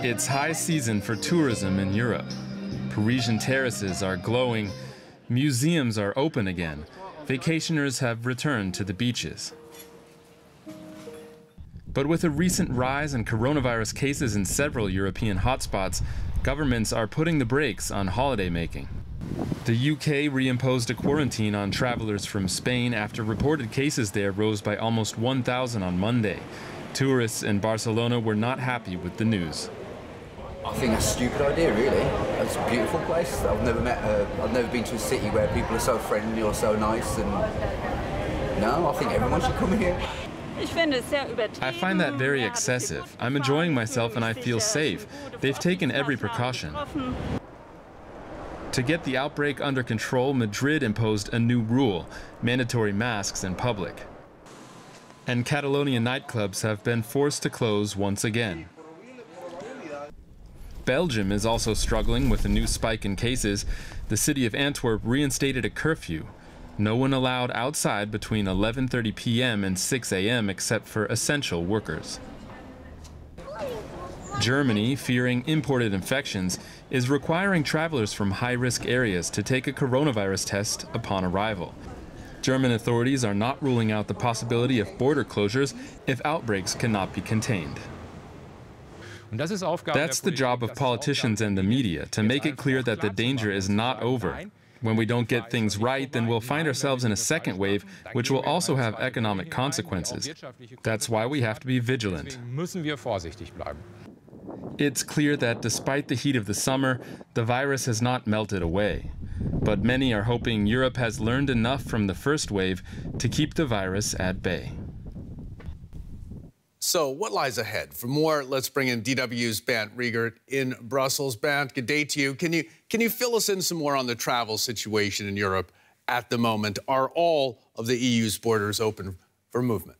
It's high season for tourism in Europe. Parisian terraces are glowing, museums are open again, vacationers have returned to the beaches. But with a recent rise in coronavirus cases in several European hotspots, governments are putting the brakes on holiday making. The UK reimposed a quarantine on travelers from Spain after reported cases there rose by almost 1,000 on Monday. Tourists in Barcelona were not happy with the news. I think that's a stupid idea, really. It's a beautiful place. I've never been to a city where people are so friendly or so nice, and no, I think everyone should come here. I find that very excessive. I'm enjoying myself and I feel safe. They've taken every precaution. To get the outbreak under control, Madrid imposed a new rule: mandatory masks in public. And Catalonian nightclubs have been forced to close once again. Belgium is also struggling with a new spike in cases. The city of Antwerp reinstated a curfew. No one allowed outside between 11:30 p.m. and 6 a.m. except for essential workers. Germany, fearing imported infections, is requiring travelers from high-risk areas to take a coronavirus test upon arrival. German authorities are not ruling out the possibility of border closures if outbreaks cannot be contained. That's the job of politicians and the media, to make it clear that the danger is not over. When we don't get things right, then we'll find ourselves in a second wave, which will also have economic consequences. That's why we have to be vigilant. It's clear that despite the heat of the summer, the virus has not melted away. But many are hoping Europe has learned enough from the first wave to keep the virus at bay. So what lies ahead? For more, let's bring in DW's Bernd Riegert in Brussels. Bernd, good day to you. Can you fill us in some more on the travel situation in Europe at the moment? Are all of the EU's borders open for movement?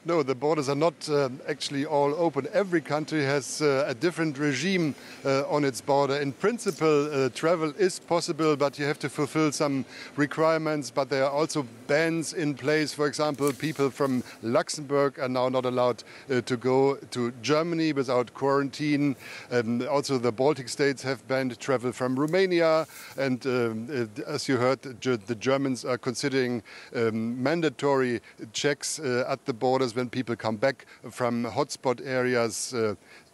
No, the borders are not actually all open. Every country has a different regime on its border. In principle, travel is possible, but you have to fulfill some requirements. But there are also bans in place. For example, people from Luxembourg are now not allowed to go to Germany without quarantine. Also, the Baltic states have banned travel from Romania. And as you heard, the Germans are considering mandatory checks at the borders when people come back from hotspot areas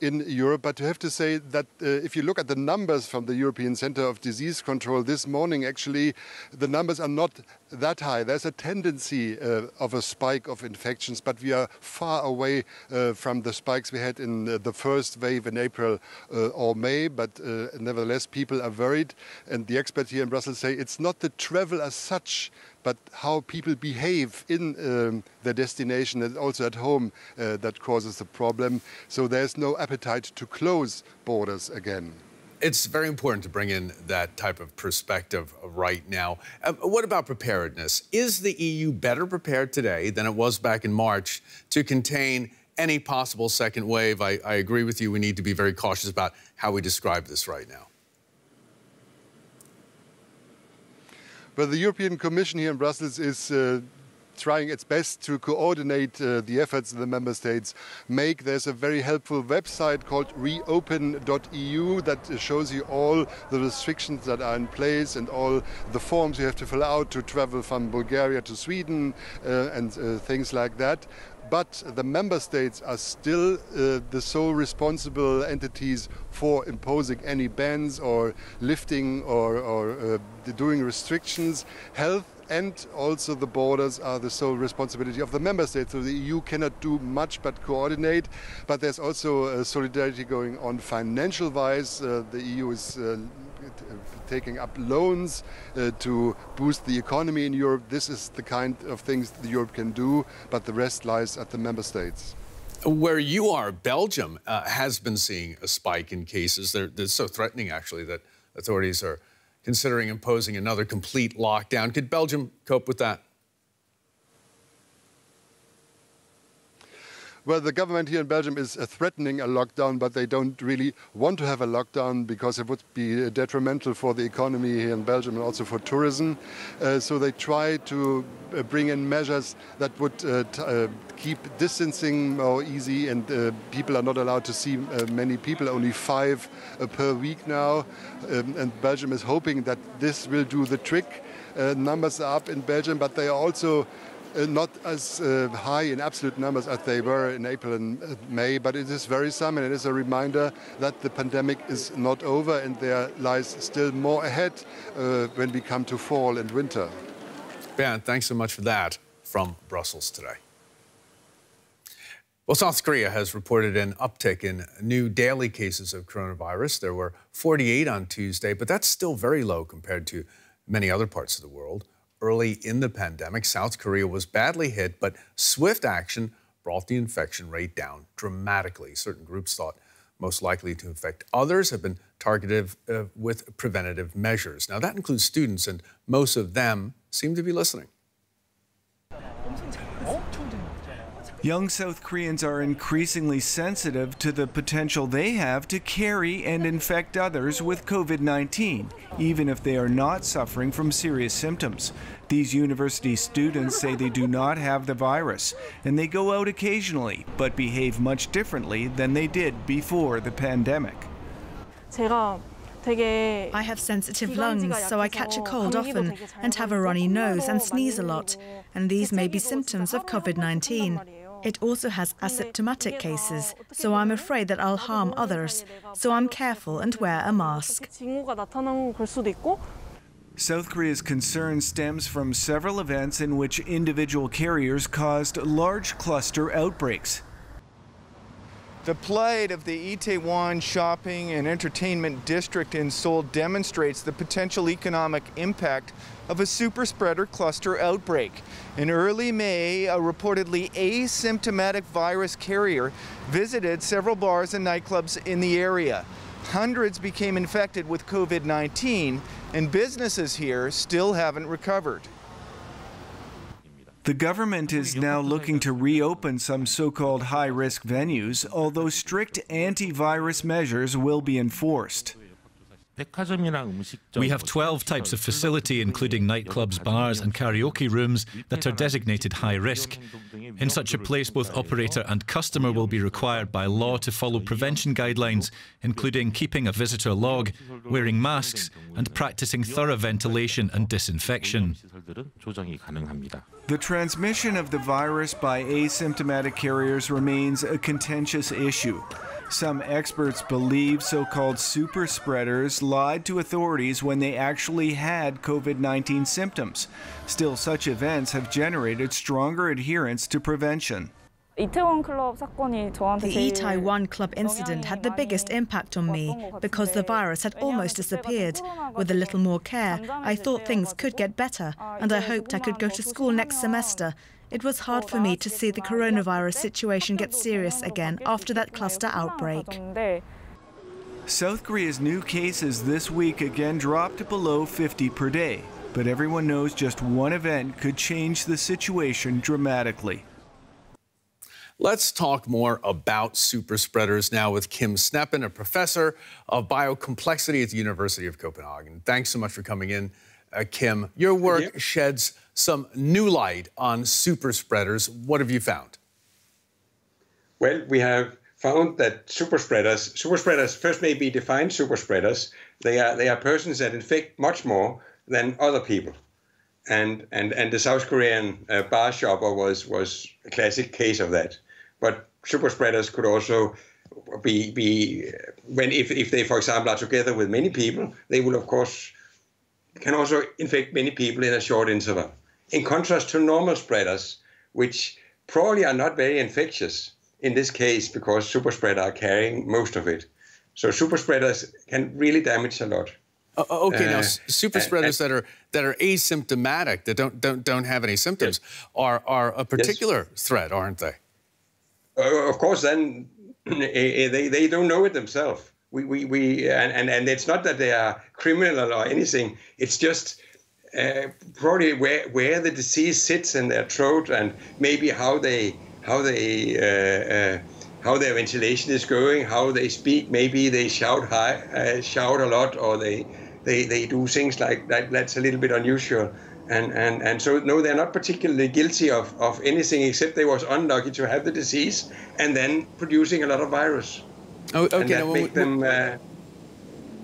in Europe. But you have to say that if you look at the numbers from the European Centre of Disease Control this morning, actually, the numbers are not that high. There's a tendency of a spike of infections, but we are far away from the spikes we had in the first wave in April or May. But nevertheless, people are worried. And the experts here in Brussels say it's not the travel as such, but how people behave in their destination and also at home that causes the problem. So there's no appetite to close borders again. It's very important to bring in that type of perspective right now. What about preparedness? Is the EU better prepared today than it was back in March to contain any possible second wave? I agree with you. We need to be very cautious about how we describe this right now. Well, the European Commission here in Brussels is trying its best to coordinate the efforts the member states make. There's a very helpful website called reopen.eu that shows you all the restrictions that are in place and all the forms you have to fill out to travel from Bulgaria to Sweden and things like that. But the member states are still the sole responsible entities for imposing any bans or lifting or doing restrictions. Health and also the borders are the sole responsibility of the member states. So the EU cannot do much but coordinate. But there's also solidarity going on financial-wise. The EU is taking up loans to boost the economy in Europe. This is the kind of things that Europe can do, but the rest lies at the member states. Where you are, Belgium has been seeing a spike in cases. They're so threatening, actually, that authorities are considering imposing another complete lockdown. Could Belgium cope with that? Well, the government here in Belgium is threatening a lockdown, but they don't really want to have a lockdown because it would be detrimental for the economy here in Belgium and also for tourism. So they try to bring in measures that would keep distancing more easy, and people are not allowed to see many people, only 5 per week now. And Belgium is hoping that this will do the trick. Numbers are up in Belgium, but they are also not as high in absolute numbers as they were in April and May, but it is very some, and it is a reminder that the pandemic is not over and there lies still more ahead when we come to fall and winter. Bernd, thanks so much for that from Brussels today. Well, South Korea has reported an uptick in new daily cases of coronavirus. There were 48 on Tuesday, but that's still very low compared to many other parts of the world. Early in the pandemic, South Korea was badly hit, but swift action brought the infection rate down dramatically. Certain groups thought most likely to infect others have been targeted with preventative measures. Now, that includes students, and most of them seem to be listening. Young South Koreans are increasingly sensitive to the potential they have to carry and infect others with COVID-19, even if they are not suffering from serious symptoms. These university students say they do not have the virus, and they go out occasionally, but behave much differently than they did before the pandemic. I have sensitive lungs, so I catch a cold often and have a runny nose and sneeze a lot, and these may be symptoms of COVID-19. It also has asymptomatic cases, so I'm afraid that I'll harm others, so I'm careful and wear a mask. South Korea's concern stems from several events in which individual carriers caused large cluster outbreaks. The plight of the Itaewon shopping and entertainment district in Seoul demonstrates the potential economic impact of a super spreader cluster outbreak. In early May, a reportedly asymptomatic virus carrier visited several bars and nightclubs in the area. Hundreds became infected with COVID-19, and businesses here still haven't recovered. The government is now looking to reopen some so-called high-risk venues, although strict anti-virus measures will be enforced. We have 12 types of facility, including nightclubs, bars and karaoke rooms, that are designated high risk. In such a place, both operator and customer will be required by law to follow prevention guidelines, including keeping a visitor log, wearing masks and practicing thorough ventilation and disinfection. The transmission of the virus by asymptomatic carriers remains a contentious issue. Some experts believe so-called super spreaders lied to authorities when they actually had COVID-19 symptoms. Still, such events have generated stronger adherence to prevention. The Itaewon club incident had the biggest impact on me because the virus had almost disappeared. With a little more care, I thought things could get better, and I hoped I could go to school next semester. It was hard for me to see the coronavirus situation get serious again after that cluster outbreak. South Korea's new cases this week again dropped below 50 per day, but everyone knows just one event could change the situation dramatically. Let's talk more about super spreaders now with Kim Sneppen, a professor of biocomplexity at the University of Copenhagen. Thanks so much for coming in, Kim. Your work sheds some new light on super spreaders. What have you found? Well, we have found that super spreaders first may be defined super spreaders. They are persons that infect much more than other people. And the South Korean bar shopper was a classic case of that. But super spreaders could also be when if they, for example, are together with many people, they will of course can also infect many people in a short interval. In contrast to normal spreaders, which probably are not very infectious in this case because super spreaders are carrying most of it. So super spreaders can really damage a lot. Okay, now super spreaders that are asymptomatic, that don't have any symptoms, are a particular threat, aren't they? Of course, then they don't know it themselves. And it's not that they are criminal or anything. It's just probably where the disease sits in their throat and maybe how they how their ventilation is going, how they speak. Maybe they shout shout a lot, or they do things like that. That's a little bit unusual. And so, no, they're not particularly guilty of anything, except they was unlucky to have the disease and then producing a lot of virus. Oh, okay. And that make them...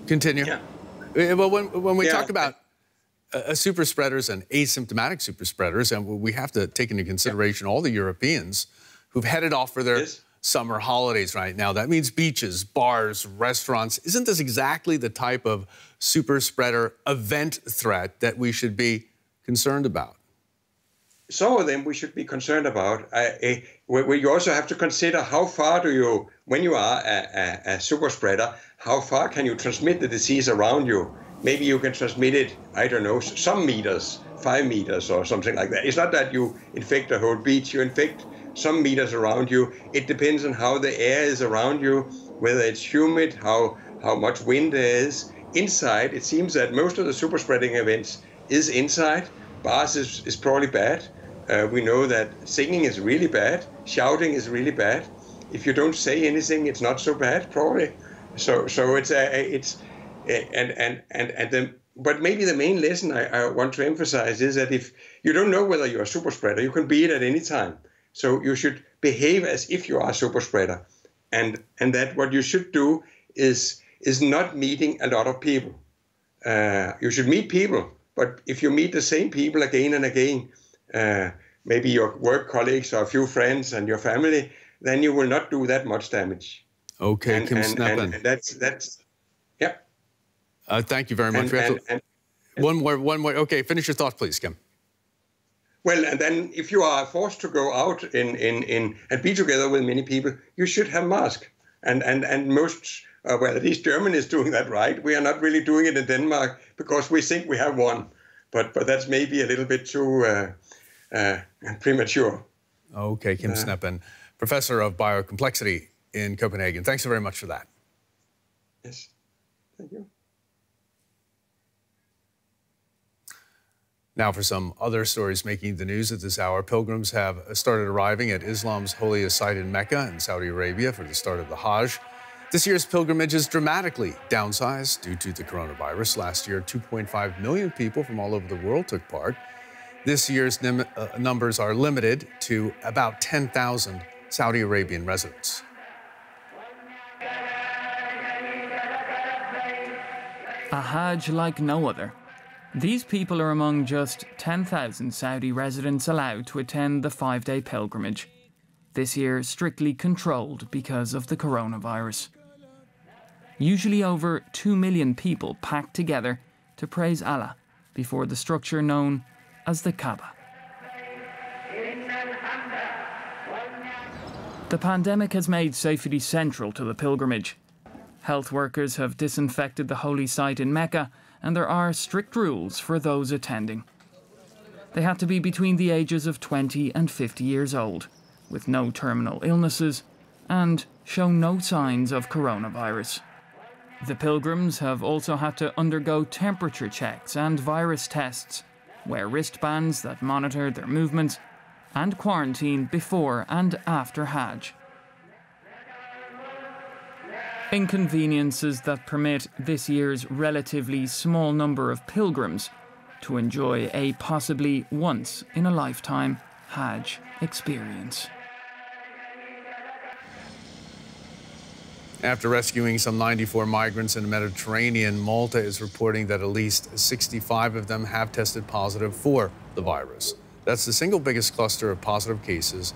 Continue. Yeah. Well, when we talk about super spreaders and asymptomatic super spreaders, and we have to take into consideration all the Europeans who've headed off for their summer holidays right now. That means beaches, bars, restaurants. Isn't this exactly the type of super spreader event threat that we should be concerned about? Some of them we should be concerned about. You also have to consider how far do you, when you are a super spreader, how far can you transmit the disease around you? Maybe you can transmit it, I don't know, some meters, 5 meters or something like that. It's not that you infect a whole beach, you infect some meters around you. It depends on how the air is around you, whether it's humid, how much wind there is. Inside, it seems that most of the super spreading events is inside. Bars is probably bad. We know that singing is really bad. Shouting is really bad. If you don't say anything, it's not so bad, probably. So but maybe the main lesson I want to emphasize is that if you don't know whether you're a super spreader, you can be it at any time. So you should behave as if you are a super spreader, and that what you should do is not meeting a lot of people. You should meet people, but if you meet the same people again and again, maybe your work colleagues or a few friends and your family, then you will not do that much damage. Okay, Kim Sneppen. And that's yeah. Thank you very much. One more. Okay, finish your thought, please, Kim. Well, and then if you are forced to go out and be together with many people, you should have mask. And most, well, at least Germany is doing that right. We are not really doing it in Denmark because we think we have one, but that's maybe a little bit too premature. Okay, Kim Sneppen, Professor of Biocomplexity in Copenhagen. Thanks so very much for that. Yes, thank you. Now for some other stories making the news at this hour. Pilgrims have started arriving at Islam's holiest site in Mecca in Saudi Arabia for the start of the Hajj. This year's pilgrimage is dramatically downsized due to the coronavirus. Last year, 2.5 million people from all over the world took part. This year's numbers are limited to about 10,000 Saudi Arabian residents. A Hajj like no other. These people are among just 10,000 Saudi residents allowed to attend the 5-day pilgrimage. This year strictly controlled because of the coronavirus. Usually over 2 million people packed together to praise Allah before the structure known as the Kaaba. The pandemic has made safety central to the pilgrimage. Health workers have disinfected the holy site in Mecca, and there are strict rules for those attending. They had to be between the ages of 20 and 50 years old, with no terminal illnesses, and show no signs of coronavirus. The pilgrims have also had to undergo temperature checks and virus tests, wear wristbands that monitor their movements, and quarantine before and after Hajj. Inconveniences that permit this year's relatively small number of pilgrims to enjoy a possibly once-in-a-lifetime Hajj experience. After rescuing some 94 migrants in the Mediterranean, Malta is reporting that at least 65 of them have tested positive for the virus. That's the single biggest cluster of positive cases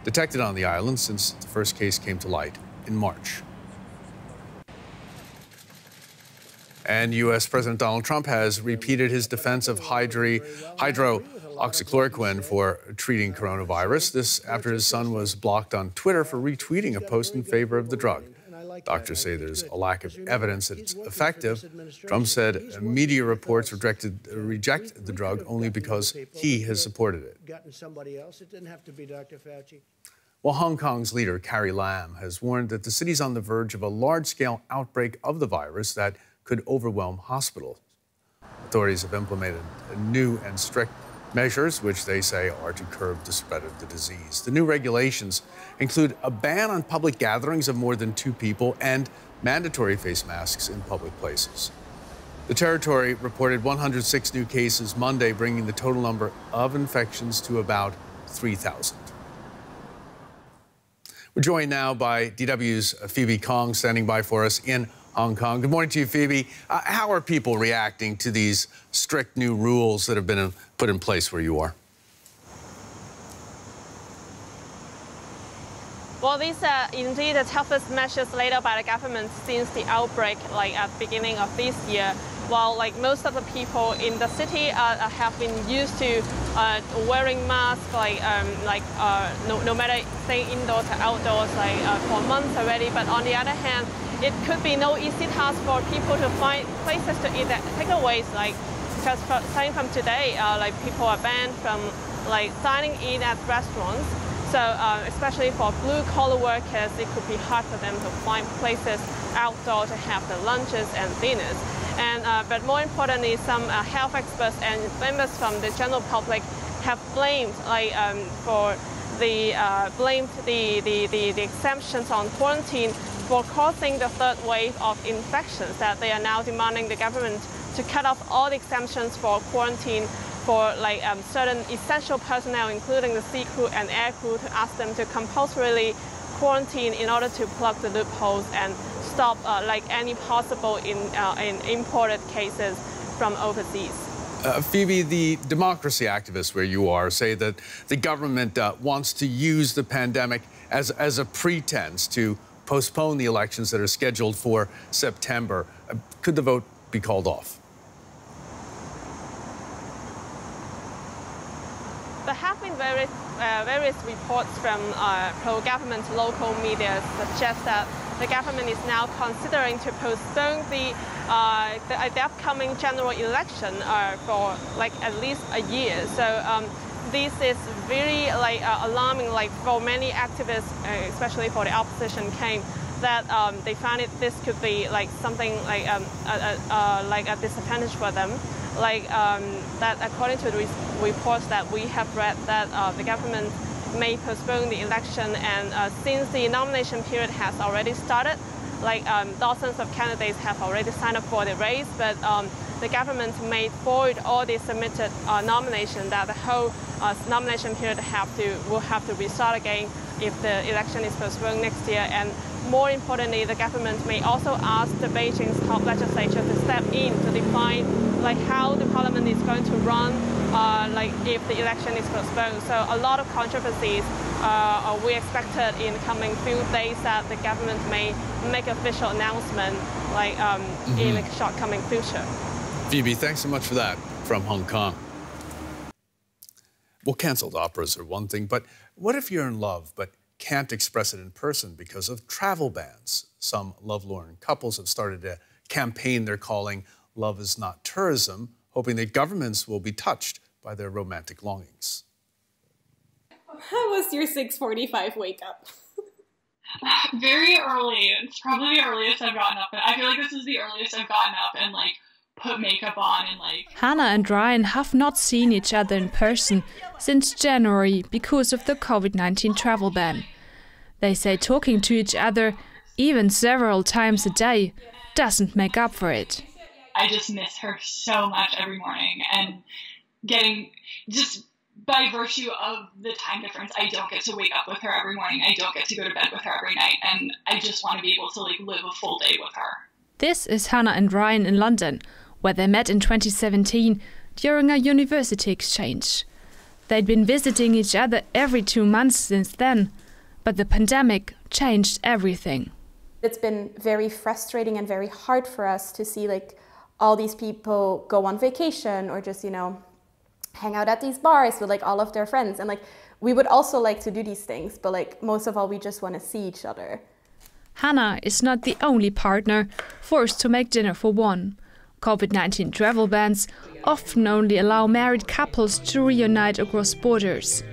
detected on the island since the first case came to light in March. And U.S. President Donald Trump has repeated his defense of hydroxychloroquine for treating coronavirus. This after his son was blocked on Twitter for retweeting a post in favor of the drug. Doctors say there's a lack of evidence that it's effective. Trump said media reports reject the drug only because he has supported it. Well, Hong Kong's leader, Carrie Lam, has warned that the city's on the verge of a large-scale outbreak of the virus that could overwhelm hospitals. Authorities have implemented new and strict measures which they say are to curb the spread of the disease. The new regulations include a ban on public gatherings of more than 2 people and mandatory face masks in public places. The territory reported 106 new cases Monday, bringing the total number of infections to about 3,000. We're joined now by DW's Phoebe Kong, standing by for us in Hong Kong. Good morning to you, Phoebe. How are people reacting to these strict new rules that have been put in place where you are? Well, these are indeed the toughest measures laid out by the government since the outbreak, at the beginning of this year. While most of the people in the city have been used to wearing masks, no matter staying indoors or outdoors, for months already. But on the other hand, it could be no easy task for people to find places to eat at takeaways. Because starting from today, people are banned from dining in at restaurants. So especially for blue-collar workers, it could be hard for them to find places outdoor to have the lunches and dinners. And but more importantly, some health experts and members from the general public have blamed the exemptions on quarantine for causing the third wave of infections. That they are now demanding the government to cut off all the exemptions for quarantine for certain essential personnel, including the sea crew and air crew, to ask them to compulsorily quarantine in order to plug the loopholes and stop any possible imported cases from overseas. Phoebe, the democracy activists where you are say that the government wants to use the pandemic as a pretense to postpone the elections that are scheduled for September. Could the vote be called off? There have been various reports from pro-government local media suggest that the government is now considering to postpone the upcoming general election for at least a year. So this is very alarming. For many activists, especially for the opposition camp, that they find this could be something a disadvantage for them. That according to the reports that we have read, that the government may postpone the election, and since the nomination period has already started, dozens of candidates have already signed up for the race, but the government may void all the submitted nominations, that the whole nomination period will have to restart again if the election is postponed next year. And more importantly, the government may also ask the Beijing's top legislature to step in to define how the parliament is going to run if the election is postponed. So a lot of controversies we expected in the coming few days, that the government may make official announcement in the short coming future. Phoebe, thanks so much for that from Hong Kong. Well, cancelled operas are one thing, but what if you're in love but can't express it in person because of travel bans? Some lovelorn couples have started a campaign they're calling Love is Not Tourism, hoping that governments will be touched by their romantic longings. How was your 6:45 wake up? Very early. It's probably the earliest I've gotten up. I feel like this is the earliest I've gotten up and put makeup on and Hannah and Ryan have not seen each other in person since January because of the COVID-19 travel ban. They say talking to each other, even several times a day, doesn't make up for it. I just miss her so much every morning, and just by virtue of the time difference, I don't get to wake up with her every morning. I don't get to go to bed with her every night, and I just want to be able to live a full day with her. This is Hannah and Ryan in London, where they met in 2017 during a university exchange. They'd been visiting each other every 2 months since then, but the pandemic changed everything. It's been very frustrating and very hard for us to see all these people go on vacation or just, hang out at these bars with all of their friends. And we would also like to do these things, but most of all, we just want to see each other. Hannah is not the only partner forced to make dinner for one. COVID-19 travel bans often only allow married couples to reunite across borders.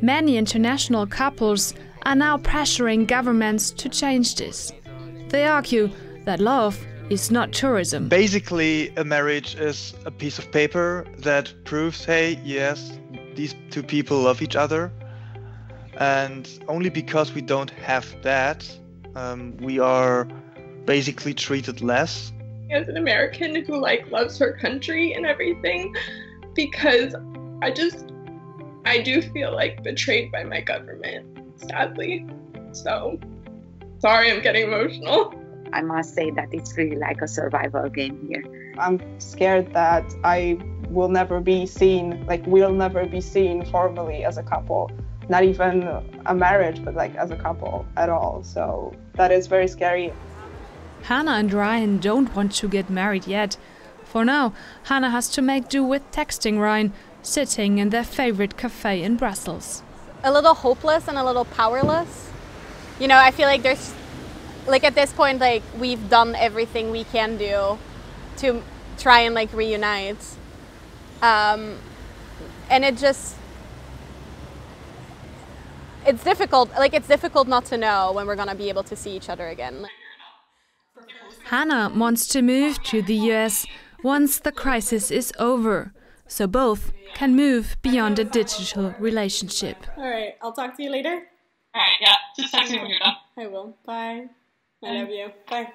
Many international couples are now pressuring governments to change this. They argue that love is not tourism. Basically, a marriage is a piece of paper that proves, hey, yes, these two people love each other. And only because we don't have that, we are basically treated less. As an American who loves her country and everything, because I do feel betrayed by my government, sadly. So, sorry, I'm getting emotional. I must say that it's really like a survival game here. I'm scared that I will never be seen, we'll never be seen formally as a couple. Not even a marriage, but as a couple at all. So that is very scary. Hannah and Ryan don't want to get married yet. For now, Hannah has to make do with texting Ryan, sitting in their favorite cafe in Brussels. A little hopeless and a little powerless. You know, I feel like there's, at this point, we've done everything we can do to try and reunite. And it's difficult. It's difficult not to know when we're gonna be able to see each other again. Hannah wants to move to the US once the crisis is over, so both can move beyond a digital relationship. All right, I'll talk to you later. All right, yeah, just text me when you're done. I will. Bye. I love you. Bye.